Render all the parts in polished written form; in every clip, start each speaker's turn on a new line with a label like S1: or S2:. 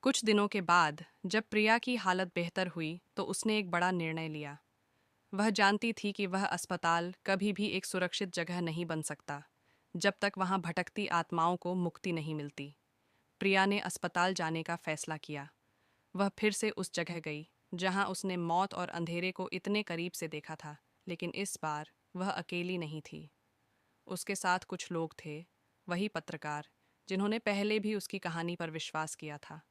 S1: कुछ दिनों के बाद जब प्रिया की हालत बेहतर हुई तो उसने एक बड़ा निर्णय लिया। वह जानती थी कि वह अस्पताल कभी भी एक सुरक्षित जगह नहीं बन सकता जब तक वहां भटकती आत्माओं को मुक्ति नहीं मिलती। प्रिया ने अस्पताल जाने का फैसला किया। वह फिर से उस जगह गई जहां उसने मौत और अंधेरे को इतने करीब से देखा था, लेकिन इस बार वह अकेली नहीं थी। उसके साथ कुछ लोग थे, वही पत्रकार जिन्होंने पहले भी उसकी कहानी पर विश्वास किया था।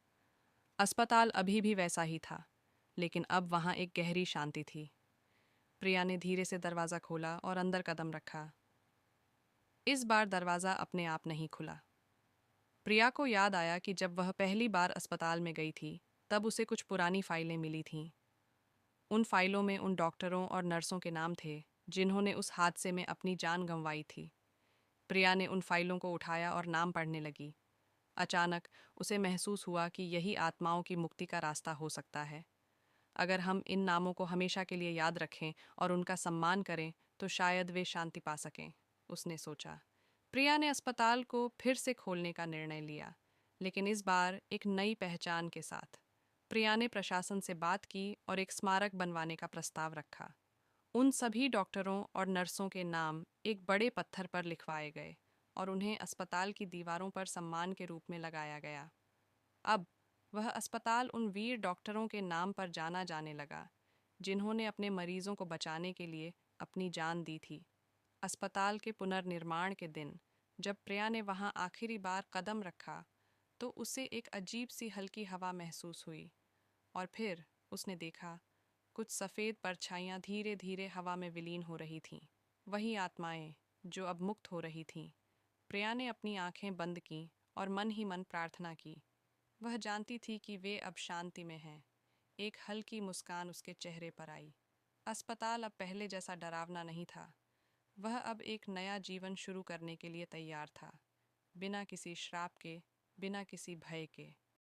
S1: अस्पताल अभी भी वैसा ही था, लेकिन अब वहां एक गहरी शांति थी। प्रिया ने धीरे से दरवाज़ा खोला और अंदर कदम रखा। इस बार दरवाज़ा अपने आप नहीं खुला। प्रिया को याद आया कि जब वह पहली बार अस्पताल में गई थी तब उसे कुछ पुरानी फाइलें मिली थीं। उन फाइलों में उन डॉक्टरों और नर्सों के नाम थे जिन्होंने उस हादसे में अपनी जान गंवाई थी। प्रिया ने उन फाइलों को उठाया और नाम पढ़ने लगी। अचानक उसे महसूस हुआ कि यही आत्माओं की मुक्ति का रास्ता हो सकता है। अगर हम इन नामों को हमेशा के लिए याद रखें और उनका सम्मान करें तो शायद वे शांति पा सकें, उसने सोचा। प्रिया ने अस्पताल को फिर से खोलने का निर्णय लिया, लेकिन इस बार एक नई पहचान के साथ। प्रिया ने प्रशासन से बात की और एक स्मारक बनवाने का प्रस्ताव रखा। उन सभी डॉक्टरों और नर्सों के नाम एक बड़े पत्थर पर लिखवाए गए और उन्हें अस्पताल की दीवारों पर सम्मान के रूप में लगाया गया। अब वह अस्पताल उन वीर डॉक्टरों के नाम पर जाना जाने लगा जिन्होंने अपने मरीजों को बचाने के लिए अपनी जान दी थी। अस्पताल के पुनर्निर्माण के दिन जब प्रिया ने वहां आखिरी बार कदम रखा तो उसे एक अजीब सी हल्की हवा महसूस हुई, और फिर उसने देखा कुछ सफ़ेद परछाइयाँ धीरे धीरे हवा में विलीन हो रही थीं। वही आत्माएं जो अब मुक्त हो रही थीं। प्रिया ने अपनी आंखें बंद की और मन ही मन प्रार्थना की। वह जानती थी कि वे अब शांति में हैं। एक हल्की मुस्कान उसके चेहरे पर आई। अस्पताल अब पहले जैसा डरावना नहीं था। वह अब एक नया जीवन शुरू करने के लिए तैयार था, बिना किसी श्राप के, बिना किसी भय के।